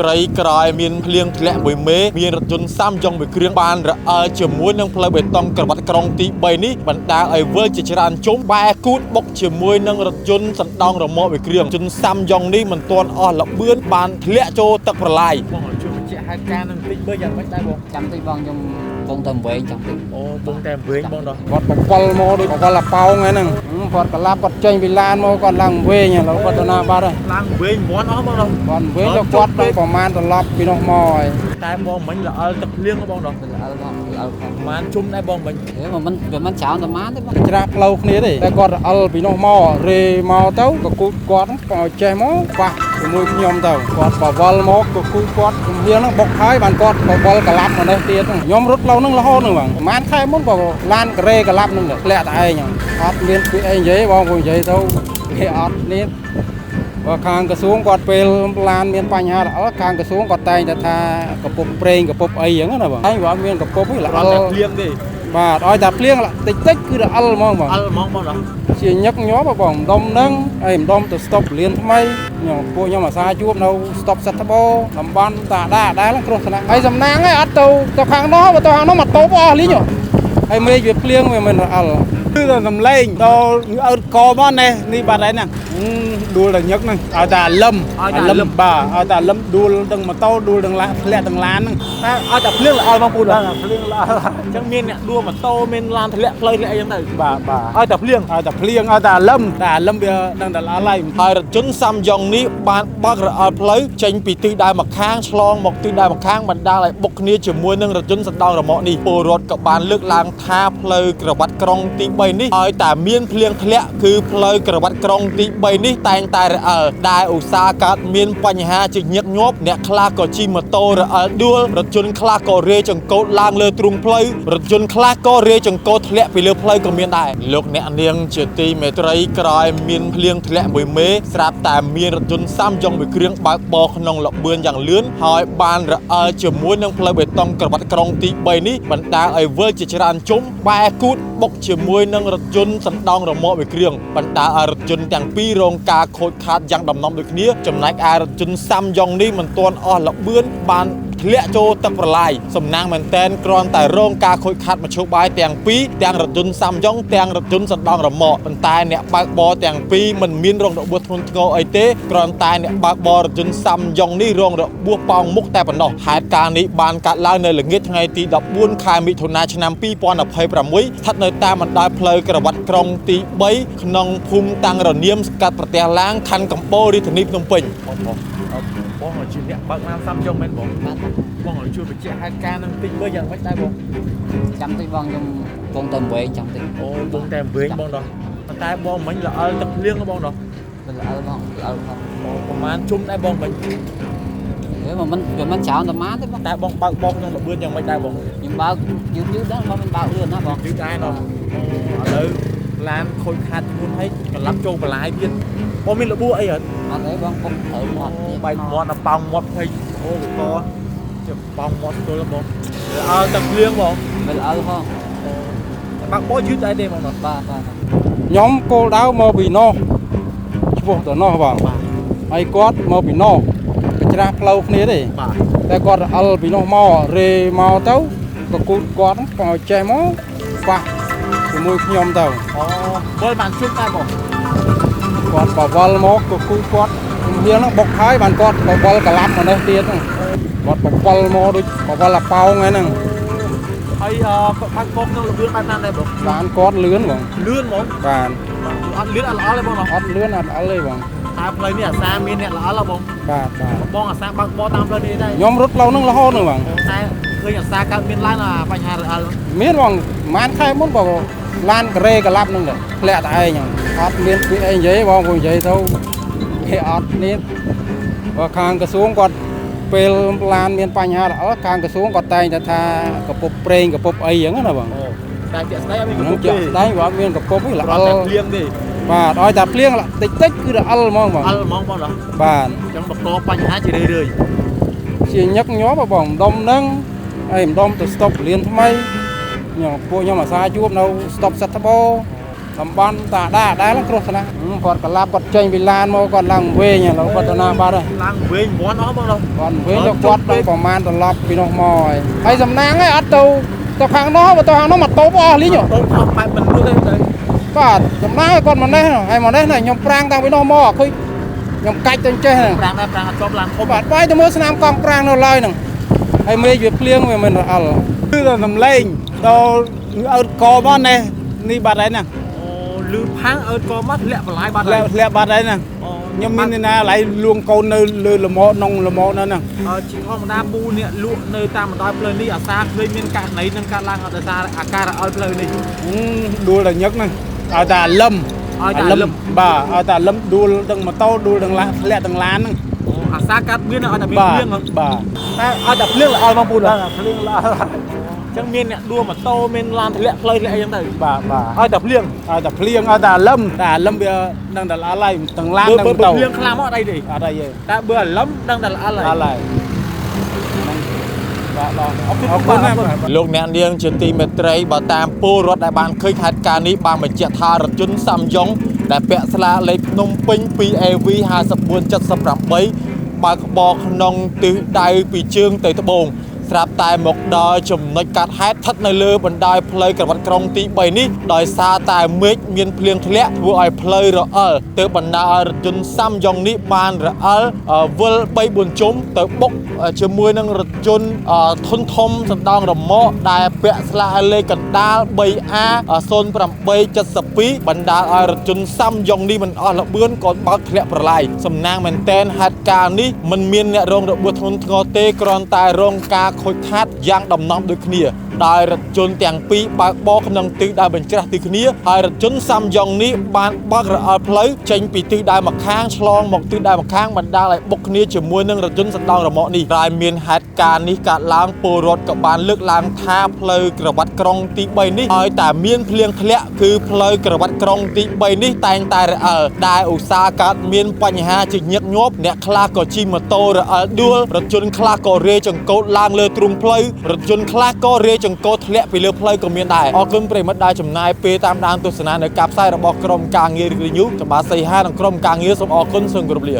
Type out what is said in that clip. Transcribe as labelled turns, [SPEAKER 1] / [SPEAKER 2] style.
[SPEAKER 1] ត្រីក្រោយមានភ្លៀងធ្លាក់មួយមេមានរថយន្តសាំយ៉ុងមួយគ្រឿងបានរអិលជាមួយនឹងផ្លូវបេតុងក្រវ៉ាត់ក្រុងទី3នេះបណ្ដាលឲ្យវិលជាច្រើនជុំបែរគូតបុកជាមួយនឹងរថយន្តសណ្ដោងរមាក់មួយគ្រឿងយន្តសាំយ៉ុងនេះមិនទាន់អស់ល្បឿនបានធ្លាក់ចូលទឹកប្រឡាយបងជួយបញ្ជាក់ហេតុការណ៍នឹងតិចមើលយ៉ាងម៉េចដែរបង
[SPEAKER 2] ចាំតិចបងខ្ញុំបងតែវែងចាំតិច
[SPEAKER 1] អូបងតែវែងបងដោះ
[SPEAKER 3] គាត់បបលមកដូចបបលប៉ោងហ្នឹងគាត់ក្លាប់គាត់ចេញពីឡានមកគាត់ឡើងវែងឥឡូវគាត់ទៅណាបាត់ហើយ
[SPEAKER 1] ឡើងវែងមាត់អស់បងដោះ
[SPEAKER 3] គាត់វែងទៅគាត់ទៅប្រមាណត្រឡប់ពីនោះមកហើយ
[SPEAKER 1] តែបងមិញល្អិលទឹកភ្លៀងបងដោះ
[SPEAKER 2] ល្អិលបងល្អិលផង
[SPEAKER 1] ប្រហែលជុំដែរបងមិញ
[SPEAKER 2] មិនច្រើនតែម៉ានទេបង
[SPEAKER 3] ច្រាស់ផ្លូវគ្នាទេតែគាត់ល្អិលពីនោះមករេមកទៅក៏គូតគាត់ក៏ចេះមកប៉ះជាមួយខ្ញុំទៅគាត់បវលមកក៏គូតគាត់ជំនាញហ្នឹងបុកហើយបានគាត់បវលក្លាប់មកនេះទៀតខ្ញុំរត់ផ្លូវហ្នឹងរហូតហ្នឹងបងប្រហែលខែមុនក៏ឡានការ៉េក្លាប់ហ្នឹងធ្លាក់តែឯងអត់មានពីអីនិយាយបងនិយាយទៅគេអត់នេះបើខាងក្រសួងគាត់ពេលឡានមានបញ្ហាល្អិលខាងក្រសួងគាត់តែងតែថាកពុបប្រេងកពុបអីហ្នឹងណាបងហើយគាត់មានកពុបហ្នឹងល្អិល
[SPEAKER 1] ភ្លៀងទេ
[SPEAKER 3] បាទឲ្យតែភ្លៀងតិចតិចគឺល្អិលហ្មងបង
[SPEAKER 1] អិលហ្មងបង
[SPEAKER 3] ជាញឹកញាប់បងម្ដុំហ្នឹងហើយម្ដុំទៅស្តុបលៀនថ្មីខ្ញុំអាសាជួបនៅស្តុបសិទ្ធិបោតំបន់តាដាដែលគ្រោះថ្នាក់ហើយសំណាងហើយអត់ទៅខាងនោះបើទៅខាងនោះមកតូបអស់លីងហើយមេឃវាភ្លៀងវាមិនល្អិល
[SPEAKER 4] គឺសំឡេងដល់អើតកមកនេះបាត់ហើយហ្នឹងដួលតែញឹកហ្នឹងឲ្យតែលឹមបាទឲ្យតែលឹមដួលទាំងម៉ូតូដួលទាំងធ្លាក់ទាំងឡានហ្នឹង
[SPEAKER 1] តែឲ្យតែភ្លៀងល្អបងពូដល់ភ្លៀងល្អអញ្ចឹងមានអ្នកដួលម៉ូតូមានឡានធ្លាក់ផ្លូវធ្លាក់អីចឹងទៅ
[SPEAKER 4] បាទ
[SPEAKER 1] ឲ្យតែភ្លៀង
[SPEAKER 4] ឲ្យតែលឹមវាដឹងតែល្អហើយ
[SPEAKER 1] ហើយរថយន្តសាំយ៉ុងនេះបានបើករអិលផ្លូវចេញពីទិសដៅម្ខាងឆ្លងមកទិសដៅម្ខាងបណ្ដាលឲ្យបុកគ្នាជាមួយនឹងរថយន្តសណ្ដោងរមាក់នេះពលរដ្ឋក៏បានលើកឡើងថាផ្លូវក្រវ៉ាត់ក្រុងទី3នេះឲ្យតែមានភ្លៀងធ្លាក់គឺផ្លូវក្រវ៉ាត់ក្រុងទី3នេះតែងតែរអិលដែលឧស្សាហ៍កើតមានបញ្ហាជាញឹកញាប់អ្នកខ្លះក៏ជិះម៉ូតូរអិលដួលរថយន្តខ្លះក៏រេចង្កូតឡើងលើទ្រូងផ្លូវរថយន្តខ្លះក៏រេចង្កូតធ្លាក់ពីលើផ្លូវក៏មានដែរលោកអ្នកនាងជាទីមេត្រីក្រោយមានភ្លៀងធ្លាក់មួយមេស្រាប់តែមានរថយន្តសាំយ៉ុងមួយគ្រឿងបើកបរក្នុងល្បឿនយ៉ាងលឿនហើយបានរអិលជាមួយនឹងផ្លូវបេតុងក្រវ៉ាត់ក្រុងទី3នេះបណ្ដាលឲ្យវិលជាច្រើនជុំបែរគូតបុកជាមួយនឹងរថយន្តសណ្ដោងរមាក់មួយគ្រឿងបណ្ដាលឲ្យរថយន្តទាំងពីររងការខូចខាតយ៉ាងដំណំដូចគ្នាចំណែកឯរថយន្តសាំយ៉ុងនេះមិនទាន់អស់ល្បឿនបានធ្លាក់ចូលទឹកប្រឡាយសំណាងមែនតែនគ្រាន់តែរងការខូចខាតមធ្យោបាយទាំងពីរទាំងរថយន្តសាំយ៉ុងទាំងរថយន្តសណ្ដោងរមាក់ប៉ុន្តែអ្នកបើកបរទាំងពីរមិនមានរងរបួសធ្ងន់ធ្ងរអីទេគ្រាន់តែអ្នកបើកបររថយន្តសាំយ៉ុងនេះរងរបួសប៉ោងមុខតែប៉ុណ្ណោះហេតុការណ៍នេះបានកើតឡើងនៅល្ងាចថ្ងៃទី14ខែមិថុនាឆ្នាំ2026ស្ថិតនៅតាមបណ្ដោយផ្លូវក្រវ៉ាត់ក្រុងទី3ក្នុងភូមិតាំងរនៀមស្កាត់ប្រទេសឡាងខណ្ឌកំពតរាជធានីភ្នំពេញបងជាអ្នកបើកឡានសាំយ៉ុងមែនបងបងជួយបញ្ជាក់ហេតុការណ៍នឹងតិចមើលយ៉ាងម៉េចដែរបង
[SPEAKER 2] ចាំតិចបងខ្ញុំបងតែវែងចាំតិច
[SPEAKER 1] អូបងតែវែងបងដោះតែបងមិញល្អិលទឹកភ្លៀងបងដោះ
[SPEAKER 2] ល្អិលបងល្អិលផង
[SPEAKER 1] អូប្រហែលជុំដែរបងមិញ
[SPEAKER 2] មិនច្រើនតែម៉ានទេបង
[SPEAKER 1] តែបងបើកបោកក្នុងល្បឿនយ៉ាងម៉េចដែរបង
[SPEAKER 2] ខ្ញុំបើកយឺតដែរបងមិនបើកលឿនណាបង
[SPEAKER 1] យឺតដែរណោះឥឡូវឡានខូចខាតធ្ងន់ហើយកន្លប់ចូលបន្លាយទៀតបងមានរបួសអីអត់
[SPEAKER 2] អត់ទេបងពុកត្រូវមាត់
[SPEAKER 1] បែកមាត់ដល់ប៉ោងមាត់ភ័យអូកជាប៉ោងមាត់ទល់បងអើទឹកភ្លៀងបង
[SPEAKER 2] មិនល្អផង
[SPEAKER 1] បើកបោយឺតដែរទេបង
[SPEAKER 2] បាទ
[SPEAKER 3] ខ្ញុំគោលដៅមកពីនោះឆ្ពោះទៅនោះបងហើយគាត់មកពីនោះក៏ច្រាស់ផ្លូវគ្នាទេតែគាត់ល្អិលពីនោះមករេមកទៅក៏គូតគាត់ក៏ចេះមកប៉ះជាមួយខ្ញុំទៅ
[SPEAKER 1] អូវិលបានជុំដែរបង
[SPEAKER 3] គាត់បវលមកក៏គូគាត់ជំនាញហ្នឹងបុកហើយបានគាត់បវលក្លាប់មកនេះទៀតគាត់បវលមកដូចបវលប៉ោងហ្នឹង
[SPEAKER 1] ហើយគាត់បាក់បោកក្នុងល្បឿនបែបណាដែរបង
[SPEAKER 3] បានគាត់លឿនហ្មងបាទ
[SPEAKER 1] អត់លឿនអត់ល្អទេបង
[SPEAKER 3] អត់លឿនអត់ល្អទេបង
[SPEAKER 1] តែផ្លូវនេះអាសាមានអ្នកល្អបង
[SPEAKER 3] បាទ
[SPEAKER 1] បងអាសាបើកបោតាមផ្លូវនេះដែរ
[SPEAKER 3] ខ្ញុំរត់ផ្លូវហ្នឹងរហូតហ្នឹងបង
[SPEAKER 1] តែឃើញអាសាកើតមានឡើងបញ្ហារអិល
[SPEAKER 3] មានបងប្រហែលខែមុនបងឡានការ៉េក្លាប់ហ្នឹងធ្លាក់តែឯងអត់មានពីអីនិយាយបងនិយាយទៅគេអត់នេះបើខាងក្រសួងគាត់ពេលឡានមានបញ្ហាល្អិលខាងក្រសួងគាត់តែងតែថាកពុបប្រេងកពុបអីចឹងណាបង
[SPEAKER 1] តែជាក់ស្ដែងអត់មានកពុបទេ
[SPEAKER 3] តែគាត់មានកពុបហ្នឹង
[SPEAKER 1] ល្អិលភ្លៀងទេ
[SPEAKER 3] បាទឲ្យតែភ្លៀងតិចតិចគឺល្អិលហ្មងបង
[SPEAKER 1] អិលហ្មងបងបាទ
[SPEAKER 3] អ
[SPEAKER 1] ញ្ចឹងបង្កបញ្ហាជារឿយ
[SPEAKER 3] ជាញឹកញាប់បងម្ដុំហ្នឹងហើយម្ដុំទៅស្តុបលៀនថ្មីខ្ញុំអាសាជួបនៅស្តុបសិទ្ធិបោ តំបន់តាដែរគ្រោះថ្នាក់គាត់កលាប់គាត់ចេញពីឡានមកគាត់ឡើងវិញឥឡូវគាត់ទៅណាបាត់ហើយ
[SPEAKER 1] ឡើងវិញមន់អស់បងដល់
[SPEAKER 3] គាត់វិញទៅគាត់ទៅប្រមាណត្រឡប់ពីនោះមកហើយសំណាងឯងអត់ទៅខាងនោះបើទៅខាងនោះមកតូបអស់លីង
[SPEAKER 1] ទៅថតបែបមិនលួចទេ
[SPEAKER 3] បាទសំណាងឲ្យគាត់មកនេះហើយមកនេះខ្ញុំប្រាំងតាំងពីនោះមកឃើញខ្ញុំកាច់ទៅចេះហ្នឹង
[SPEAKER 1] ប្រាំងដែរប្រាំងអត់ជាប់ឡើងធំ
[SPEAKER 3] បាទបាយទៅមើលស្នាមកង់ប្រាំងនៅឡើយហ្នឹងហើយមេឃវាភ្លៀងវាមិនរអល់
[SPEAKER 4] គឺតែសំឡេងដល់អើកមកនេះបាត់ហើយណា
[SPEAKER 1] អូលឺផាំងអើតក៏មកធ្លាក់បន្លាយបាត់
[SPEAKER 4] ធ្លាក់បាត់ហើយណាខ្ញុំមានណាឡៃលួងកូននៅលើលម៉នងលម៉នៅហ្នឹង
[SPEAKER 1] ជាធម្មតាពូនេះលក់នៅតាមបណ្ដោយផ្លូវនេះអាសាឃើញមានករណីនឹងកើតឡើងអត់ដោយសារអាការៈអល់ផ្លូវនេះ
[SPEAKER 4] ដួលតែញឹកហ្នឹងឲ្យតែលឹម
[SPEAKER 1] ឲ្យតែលឹម
[SPEAKER 4] បាទឲ្យតែលឹមដួលទាំងម៉ូតូដួលទាំងឡានធ្លាក់ទាំងឡានហ្នឹង
[SPEAKER 1] អាសាកាត់មានឲ្យតែមាន
[SPEAKER 4] បាទ
[SPEAKER 1] ភ្លៀង
[SPEAKER 4] បាទ
[SPEAKER 1] តែឲ្យតែភ្លៀងល្អមកពូដល់
[SPEAKER 4] ភ្លៀងល្អ
[SPEAKER 1] អញ្ចឹងមានអ្នកដួលម៉ូតូមានឡានធ្លាក់ផ្លូវធ្លាក់អីចឹងទៅ
[SPEAKER 4] បាទបាទ
[SPEAKER 1] ឲ្យតែភ្លៀង
[SPEAKER 4] ឲ្យតែភ្លៀងឲ្យតែលឹមវាដឹងតែល្អហើយទាំងឡាន
[SPEAKER 1] បើ
[SPEAKER 4] ទាំង
[SPEAKER 1] បើ
[SPEAKER 4] ម៉ូតូ
[SPEAKER 1] ភ្លៀងខ្លាំងមកអត់អីទេ
[SPEAKER 4] អត់អីទេ
[SPEAKER 1] តែបើអាលឹមដឹងតែល្អហើយ
[SPEAKER 4] ល្អហើយបាទដល់អរគុណណាស់
[SPEAKER 1] លោកអ្នកនាងជាទីមេត្រីបើតាមពលរដ្ឋដែលបានឃើញហេតុការណ៍នេះបានបញ្ជាក់ថារថយន្តសាំយ៉ុងដែលពាក់ស្លាកលេខភ្នំពេញ 2AV 5478បើកក្បរក្នុងទិសដៅពីជើងទៅត្បូងស្រាប់តែមកដល់ចំណុចកាត់ហេតុស្ថិតនៅលើបណ្ដោយផ្លូវក្រវ៉ាត់ក្រុងទី3នេះដោយសារតែមេឃមានភ្លៀងធ្លាក់ធ្វើឲ្យផ្លូវរអិលទើបបណ្ដាលឲ្យរថយន្តសាំយ៉ុងនេះបានរអិលវិល 3-4 ជុំទៅបុកជាមួយនឹងរថយន្តធុនធំសណ្ដោងរមាក់ដែលពាក់ស្លាកលេខកណ្ដាល 3A0872 បណ្ដាលឲ្យរថយន្តសាំយ៉ុងនេះមិនអស់ល្បឿនក៏បើកធ្លាក់ប្រឡាយសំណាងមែនតែនហេតុការណ៍នេះមិនមានអ្នករងរបួសធ្ងន់ធ្ងរទេគ្រាន់តែរងការខូចខាតយ៉ាងដំណំដូចគ្នាដោយរថយន្តទាំងពីរបើកបរក្នុងទិសដៅបញ្ច្រាស់ទីគ្នាហើយរថយន្តសាំយ៉ុងនេះបានបើករអិលផ្លូវចេញពីទិសដៅម្ខាងឆ្លងមកទិសដៅម្ខាងបណ្ដាលឲ្យបុកគ្នាជាមួយនឹងរថយន្តសណ្ដោងរមាក់នេះហើយមានហេតុការណ៍នេះកើតឡើងពលរដ្ឋក៏បានលើកឡើងថាផ្លូវក្រវ៉ាត់ក្រុងទី3នេះឲ្យតែមានភ្លៀងធ្លាក់គឺផ្លូវក្រវ៉ាត់ក្រុងទី3នេះតែងតែរអិលដែលឧស្សាហ៍កើតមានបញ្ហាជាញឹកញាប់អ្នកខ្លះក៏ជិះម៉ូតូរអិលដួលរថយន្តខ្លះក៏រេចង្កូតឡើងលើទ្រូងផ្លូវរថយន្តខ្លះក៏រេចង្កូតធ្លាក់ពីលើផ្លូវក៏មានដែរអរគុណប្រិយមិត្តដែលចំណាយពេលតាមដានទស្សនានៅការផ្សាយរបស់ក្រុមការងារ Renew ចំបាសីហានិងក្រុមការងារសូមអរគុណសូមគោរពលា